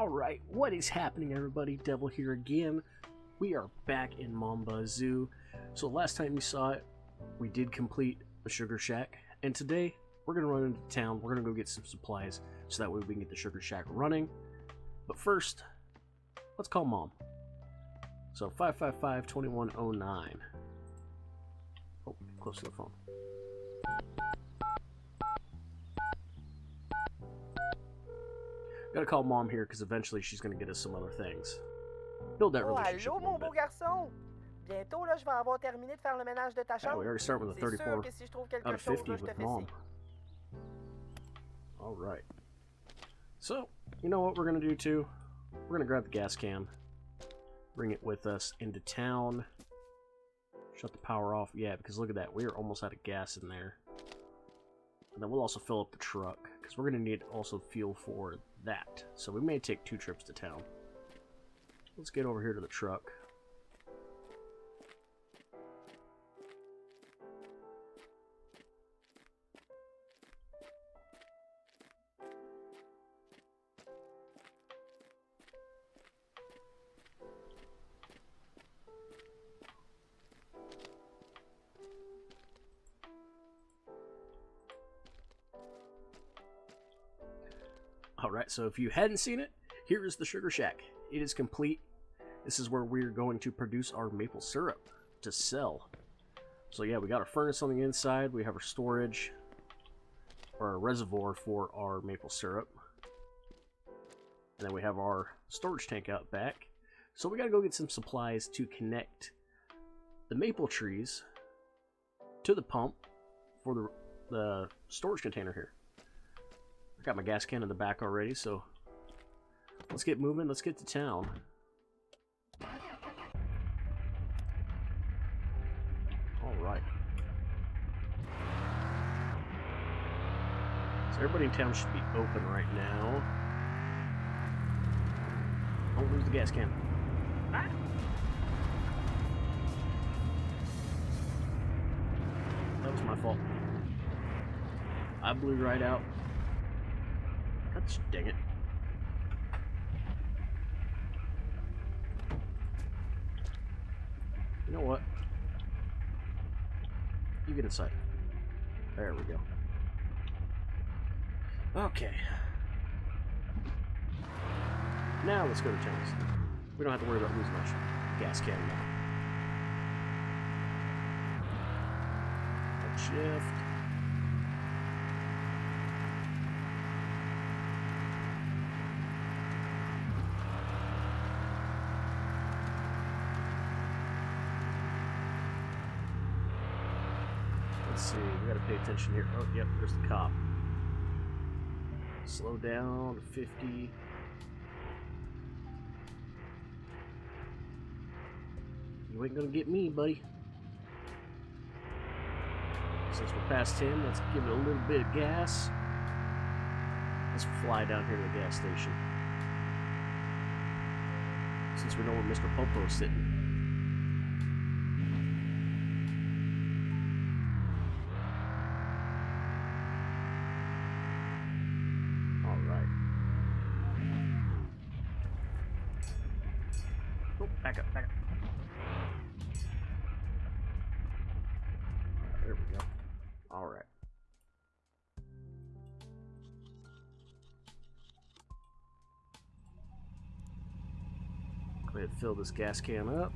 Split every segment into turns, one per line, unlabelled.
Alright, what is happening everybody? Devil here again. We are back in Bazou. So last time you saw it, we did complete the sugar shack. And today, we're going to run into town. We're going to go get some supplies so that way we can get the sugar shack running. But first, let's call Mom. So 555-2109. Oh, close to the phone. Gotta call Mom here because eventually she's gonna get us some other things. Build that relationship.
Allô, mon beau garçon. Bientôt, là, je vais avoir terminé de faire le ménage de ta chambre.
We already start with a 34
que si je trouve quelque
out of
chose,
50
là, je te
with
fais
Mom.
signe.
Alright. So, you know what we're gonna do too? We're gonna grab the gas can, bring it with us into town, shut the power off. Yeah, because look at that. We are almost out of gas in there. And then we'll also fill up the truck, because we're going to need also fuel for that. So we may take 2 trips to town. Let's get over here to the truck. Alright, so if you hadn't seen it, here is the sugar shack. It is complete. This is where we're going to produce our maple syrup to sell. So yeah, we got our furnace on the inside. We have our storage, or our reservoir for our maple syrup. And then we have our storage tank out back. So we gotta go get some supplies to connect the maple trees to the pump for the storage container here. Got my gas can in the back already, so let's get moving. Let's get to town. Alright. So everybody in town should be open right now. Don't lose the gas can. Ah! That was my fault. I blew right out. Dang it. You know what? You get inside. There we go. Okay. Now let's go to town. We don't have to worry about losing much gas can now. Hold shift. Let's see, we gotta pay attention here. Oh, yep, there's the cop. Slow down to 50. You ain't gonna get me, buddy. Since we're past him, let's give it a little bit of gas. Let's fly down here to the gas station. Since we know where Mr. Popo is sitting. Back up, back up. There we go. Alright. Go ahead and fill this gas can up.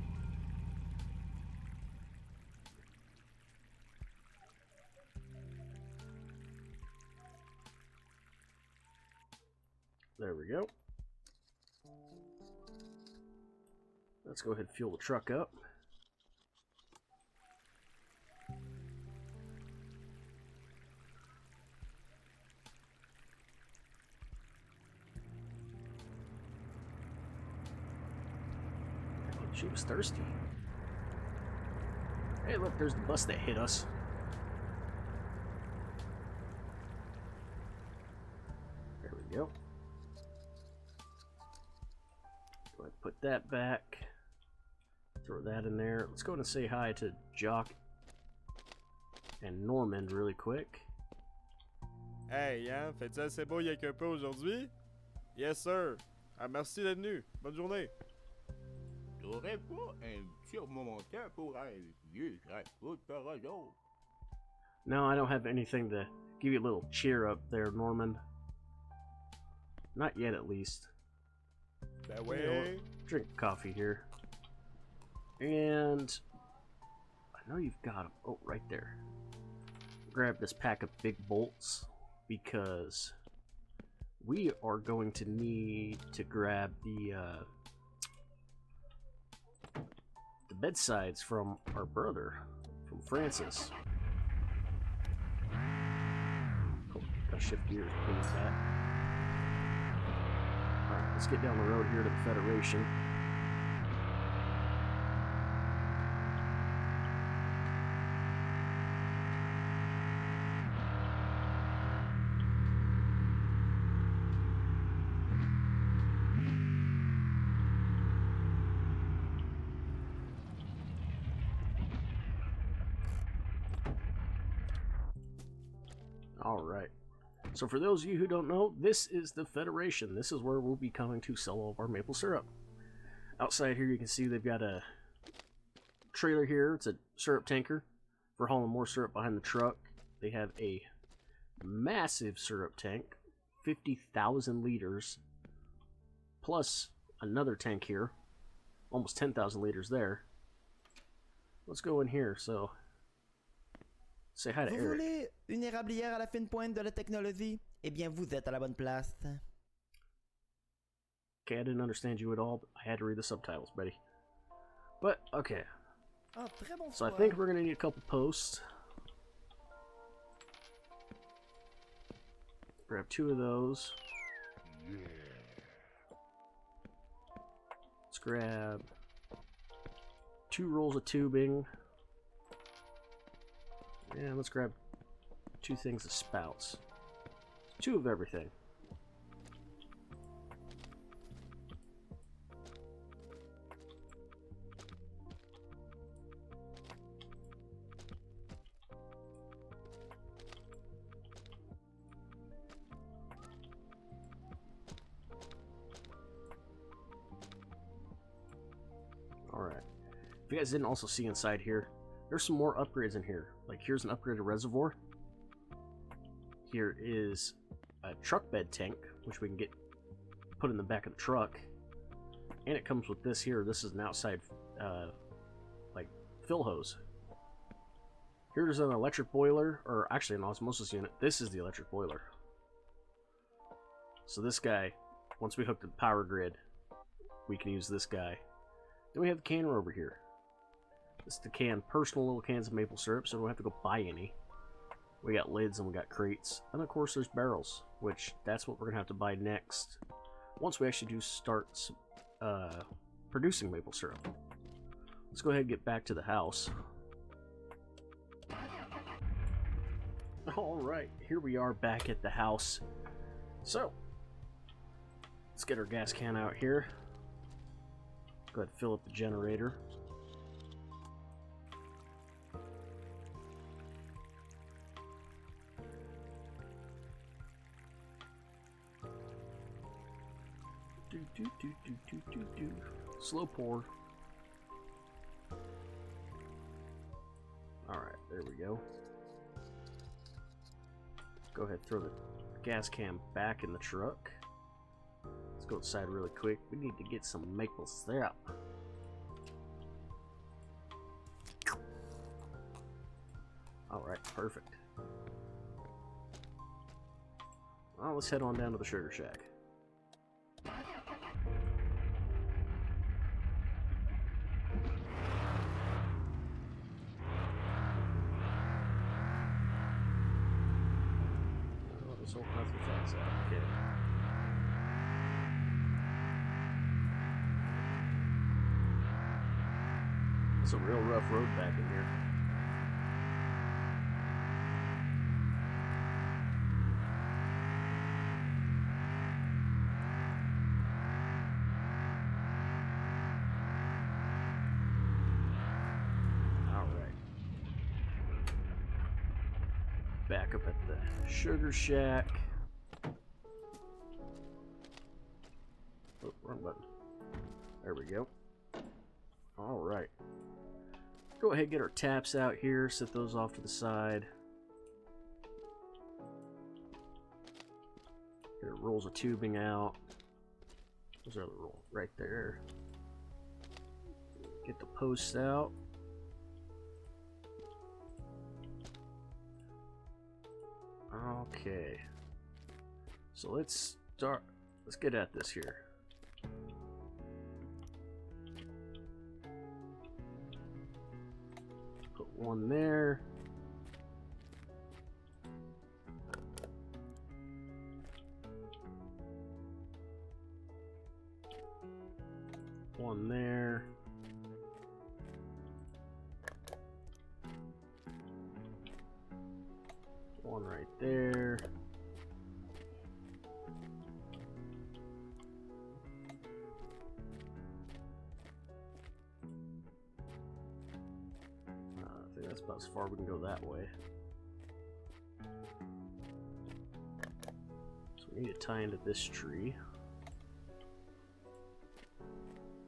There we go. Let's go ahead and fuel the truck up. Oh, she was thirsty. Hey, look, there's the bus that hit us. There we go. Go ahead and put that back. Throw that in there. Let's go ahead and say hi to Jock and Normand really quick.
Hey, hein, fais-tu assez beau quelque peu aujourd'hui? Yes, sir. Ah, merci d'être venu. Bonne journée.
T'aurais pas un surmonteur pour un vieux crapaud de roseau?
No, I don't have anything to give you a little cheer up there, Norman. Not yet, at least.
Ben ouais.
Drink coffee here. And I know you've got them. Oh, right there. Grab this pack of big bolts because we are going to need to grab the bedsides from our brother, from Francis. Oh, gotta shift gears to move that. Alright, let's get down the road here to the Federation. Alright, so for those of you who don't know, this is the Federation. This is where we'll be coming to sell all of our maple syrup. Outside here you can see they've got a trailer here. It's a syrup tanker for hauling more syrup behind the truck. They have a massive syrup tank, 50,000 liters, plus another tank here, almost 10,000 liters there. Let's go in here, so say hi to
Vous
Eric.
voulez une érablière à la fine pointe de la technologie? Eh bien, vous êtes à la bonne place.
Okay, I didn't understand you at all, but I had to read the subtitles, Betty. But, okay.
Ah, très bon
So I
choix.
think we're going to need a couple posts. Grab 2 of those. Let's grab 2 rolls of tubing. And let's grab 2 things of spouts. 2 of everything. Alright. If you guys didn't also see inside here, there's some more upgrades in here. Like here's an upgraded reservoir. Here is a truck bed tank, which we can get put in the back of the truck. And it comes with this here. This is an outside like fill hose. Here's an electric boiler, or actually an osmosis unit. This is the electric boiler. So this guy, once we hook the power grid, we can use this guy. Then we have the canner over here. This is to can personal little cans of maple syrup, so we don't have to go buy any. We got lids and we got crates. And of course there's barrels, which that's what we're going to have to buy next. Once we actually do start producing maple syrup. Let's go ahead and get back to the house. Alright, here we are back at the house. So, let's get our gas can out here. Go ahead and fill up the generator. Do. Slow pour. Alright, there we go. Go ahead, throw the gas can back in the truck. Let's go outside really quick. We need to get some maple syrup. Alright, perfect. Well, let's head on down to the Sugar Shack. Let's hope nothing finds out. Okay. It's a real rough road back in here. Back up at the Sugar Shack. Oh, button. There we go. Alright. Go ahead and get our taps out here. Set those off to the side. Get our rolls of tubing out. There's our roll right there. Get the posts out. Okay. So let's start. Let's get at this here. Put one there. One there. One right there. I think that's about as far we can go that way. So we need to tie into this tree.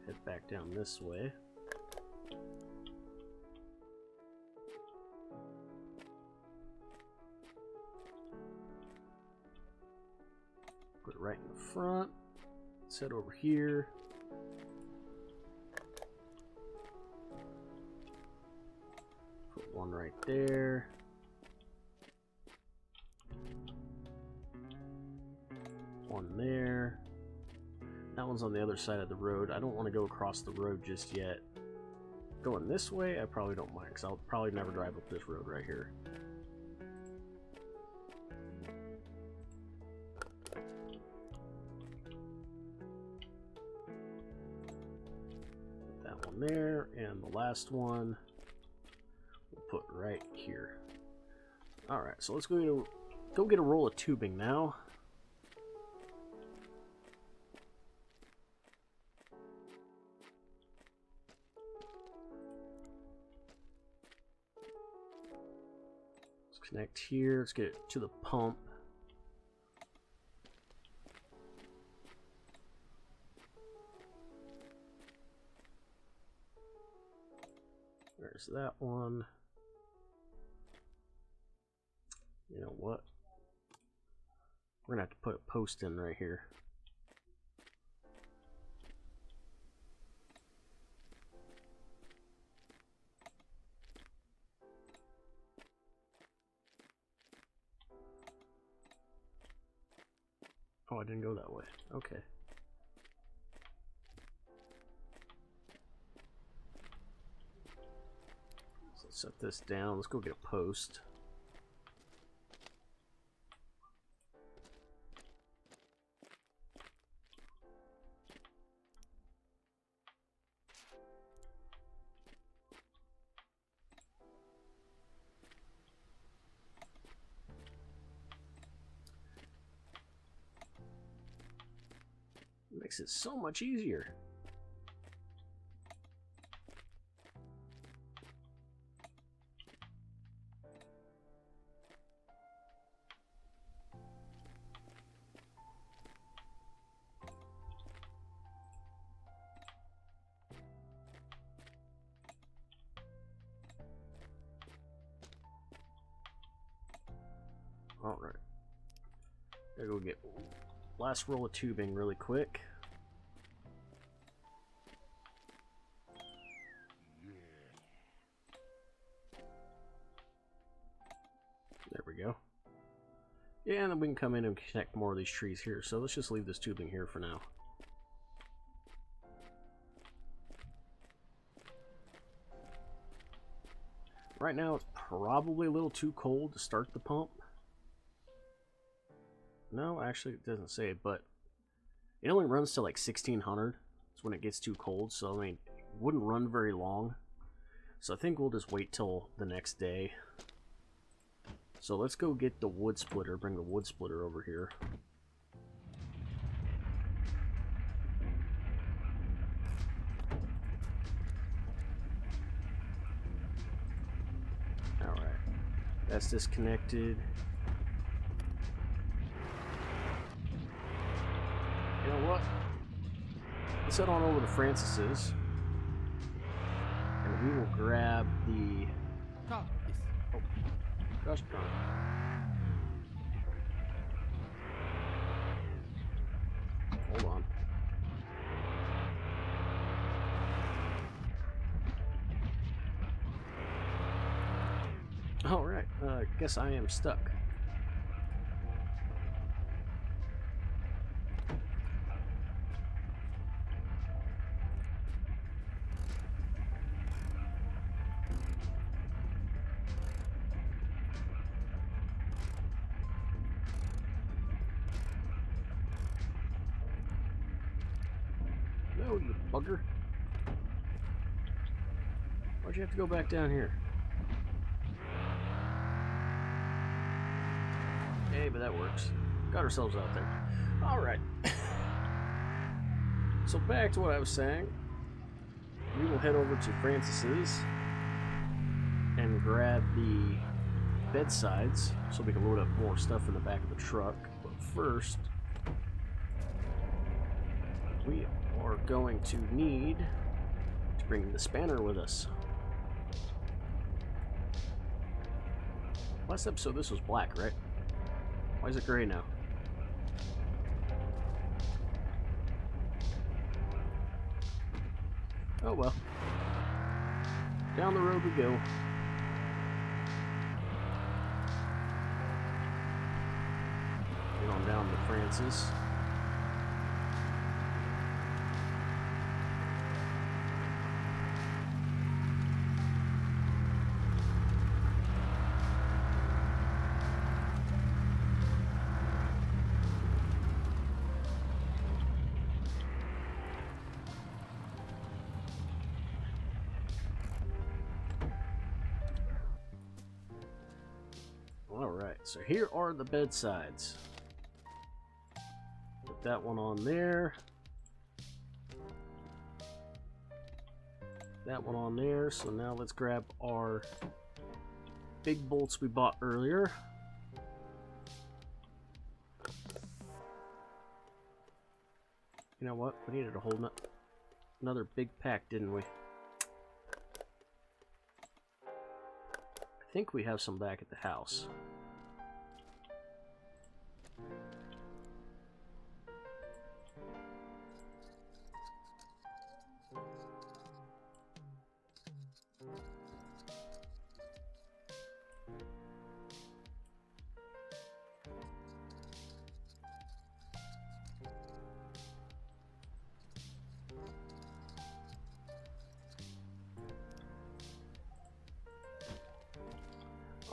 Head back down this way. Put it right in the front. Let's head over here. Put one right there. One there. That one's on the other side of the road. I don't want to go across the road just yet. Going this way, I probably don't mind, because I'll probably never drive up this road right here. Put that one there, and the last one we'll put right here. Alright, so let's go get a roll of tubing now. Connect here. Let's get it to the pump. There's that one. You know what? We're gonna have to put a post in right here. Oh, I didn't go that way. Okay. So let's set this down. Let's go get a post. Makes it so much easier. All right. Gotta go get last roll of tubing really quick. There we go. Yeah, and then we can come in and connect more of these trees here. So let's just leave this tubing here for now. Right now it's probably a little too cold to start the pump. No, actually it doesn't say, but it only runs to like 1600. That's when it gets too cold, so I mean, it wouldn't run very long. So I think we'll just wait till the next day. So let's go get the wood splitter, bring the wood splitter over here. Alright, that's disconnected. You know what? let's head on over to Francis's. And we will grab the...
Car.
Oh, gosh darn. Hold on. Alright, guess I am stuck. No, you bugger. Why'd you have to go back down here? Hey, but that works. Got ourselves out there. Alright. So back to what I was saying. We will head over to Francis's and grab the bedsides so we can load up more stuff in the back of the truck. But first, we are going to need to bring the spanner with us. Last episode this was black, right? Why is it gray now? Oh well. Down the road we go. Get on down to Francis. Alright, so here are the bedsides. Put that one on there. That one on there. So now let's grab our big bolts we bought earlier. You know what? We needed a whole another big pack, didn't we? I think we have some back at the house.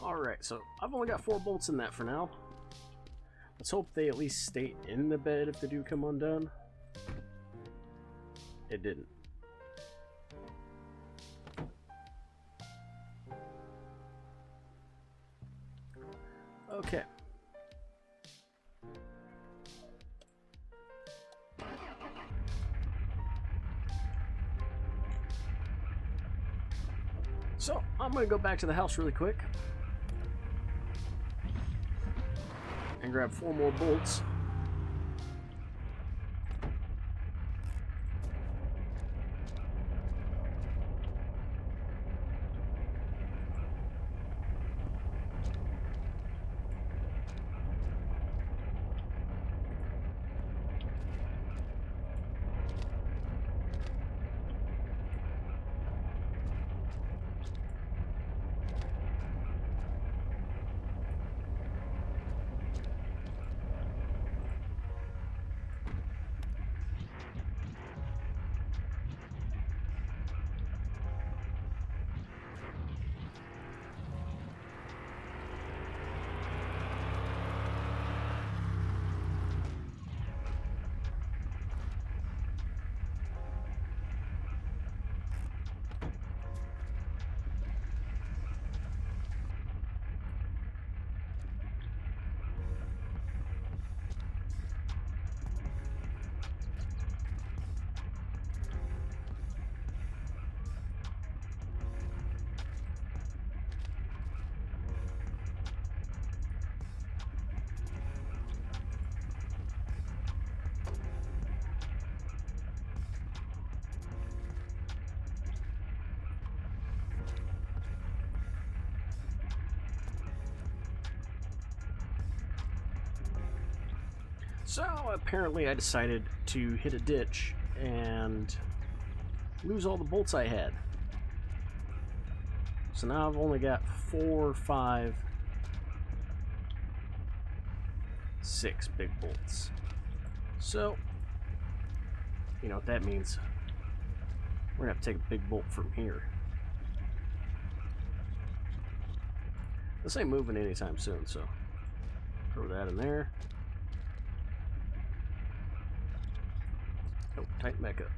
Alright, so I've only got 4 bolts in that for now. Let's hope they at least stay in the bed if they do come undone. It didn't. Okay. So, I'm going to go back to the house really quick and grab 4 more bolts. So apparently I decided to hit a ditch and lose all the bolts I had. So now I've only got 4, 5, 6 big bolts. So, you know what that means. We're gonna have to take a big bolt from here. This ain't moving anytime soon, so throw that in there. Oh, tighten back up.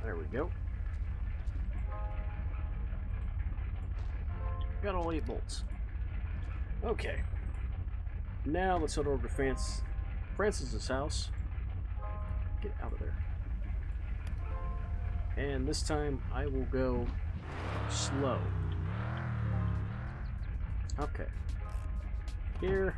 There we go. Got all 8 bolts. Okay. Now let's head over to Francis's house. Get out of there. And this time I will go slow. Okay. Here.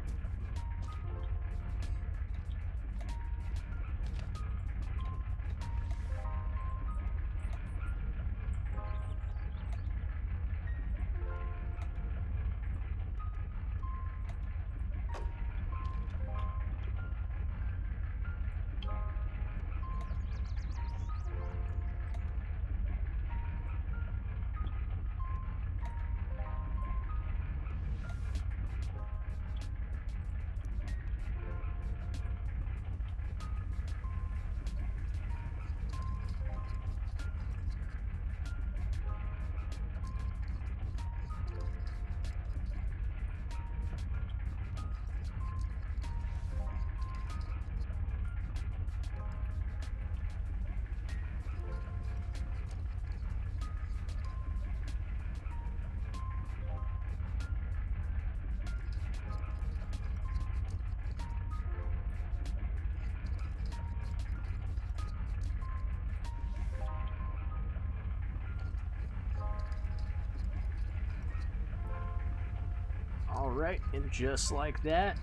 Alright, and just like that,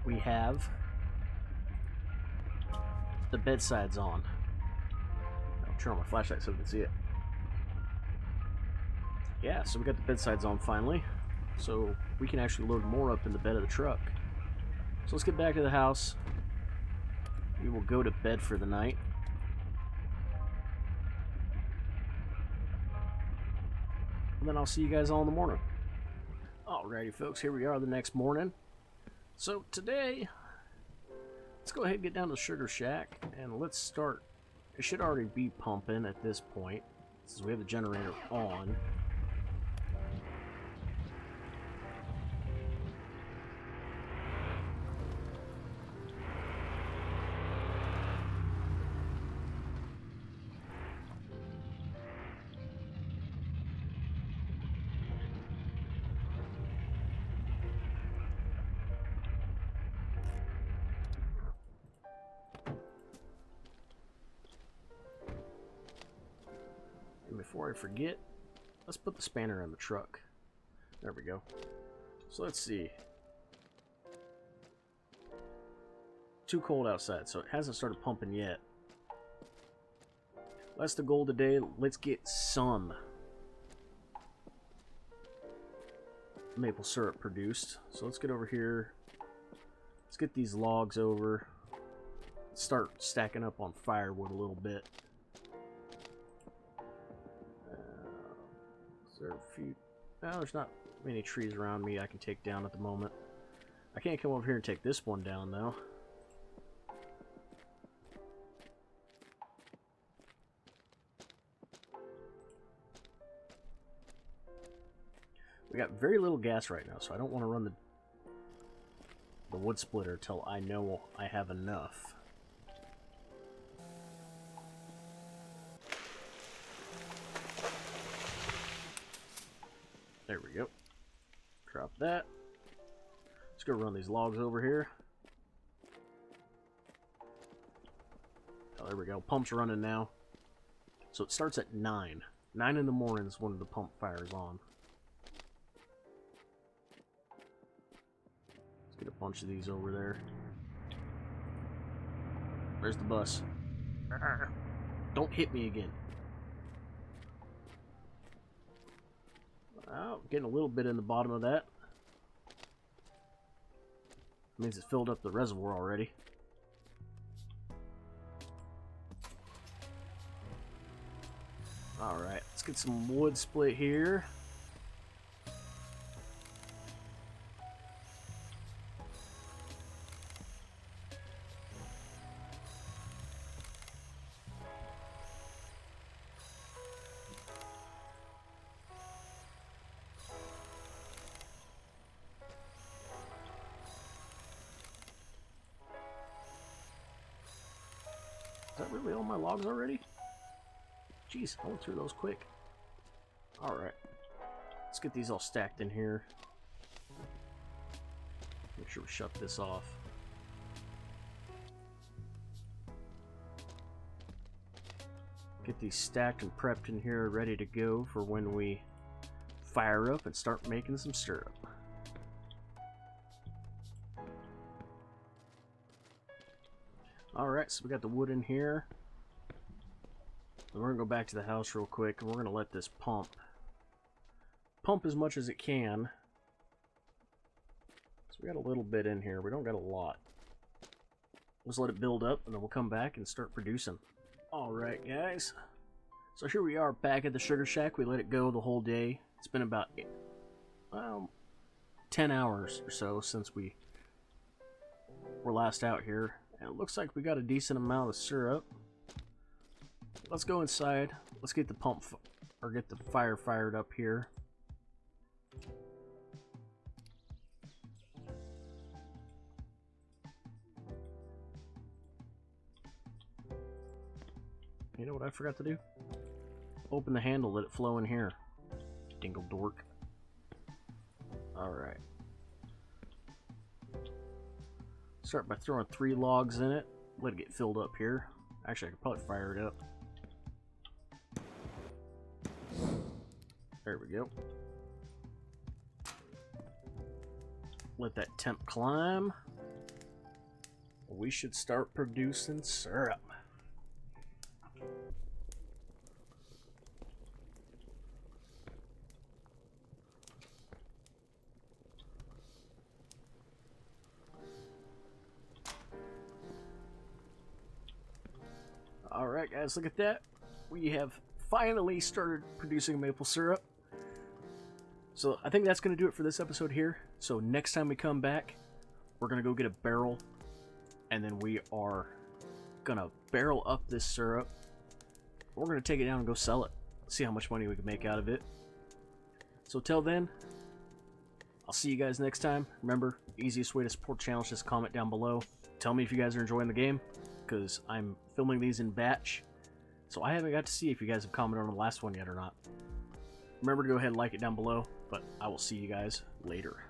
we have the bedsides on. I'll turn on my flashlight so we can see it. Yeah, so we got the bedsides on finally. So we can actually load more up in the bed of the truck. So let's get back to the house. We will go to bed for the night. And then I'll see you guys all in the morning. Alrighty folks, here we are the next morning. So today, let's go ahead and get down to the Sugar Shack and let's start. It should already be pumping at this point, since we have the generator on. And before I forget, let's put the spanner in the truck. There we go. So let's see. Too cold outside, so it hasn't started pumping yet. That's the goal today. Let's get some maple syrup produced. So let's get over here. Let's get these logs over. Start stacking up on firewood a little bit. There are a few. Well, there's not many trees around me I can take down at the moment. I can't come over here and take this one down though. We got very little gas right now, so I don't want to run the wood splitter till I know I have enough. There we go. Drop that. Let's go run these logs over here. Oh, there we go. Pump's running now. So it starts at 9. 9 in the morning is when the pump fires on. Let's get a bunch of these over there. There's the bus. Don't hit me again. Oh, getting a little bit in the bottom of that. Means it's filled up the reservoir already. Alright, let's get some wood split here. Is that really all my logs already? Jeez, I went through those quick. Alright. Let's get these all stacked in here. Make sure we shut this off. Get these stacked and prepped in here, ready to go for when we fire up and start making some syrup. Alright, so we got the wood in here. And we're going to go back to the house real quick, and we're going to let this pump as much as it can. So we got a little bit in here. We don't got a lot. Let's let it build up, and then we'll come back and start producing. Alright, guys. So here we are back at the Sugar Shack. We let it go the whole day. It's been about 10 hours or so since we were last out here. And it looks like we got a decent amount of syrup. Let's go inside. Let's get the pump or get the fire fired up here. You know what I forgot to do? Open the handle, let it flow in here. Dingle dork. Alright. Start by throwing 3 logs in it. Let it get filled up here. Actually, I could probably fire it up. There we go. Let that temp climb. We should start producing syrup. Alright guys, look at that. We have finally started producing maple syrup. So I think that's going to do it for this episode here. So next time we come back, we're going to go get a barrel. And then we are going to barrel up this syrup. We're going to take it down and go sell it. See how much money we can make out of it. So till then, I'll see you guys next time. Remember, easiest way to support the channel is just comment down below. Tell me if you guys are enjoying the game, because I'm filming these in batch. So I haven't got to see if you guys have commented on the last one yet or not. Remember to go ahead and like it down below, but I will see you guys later.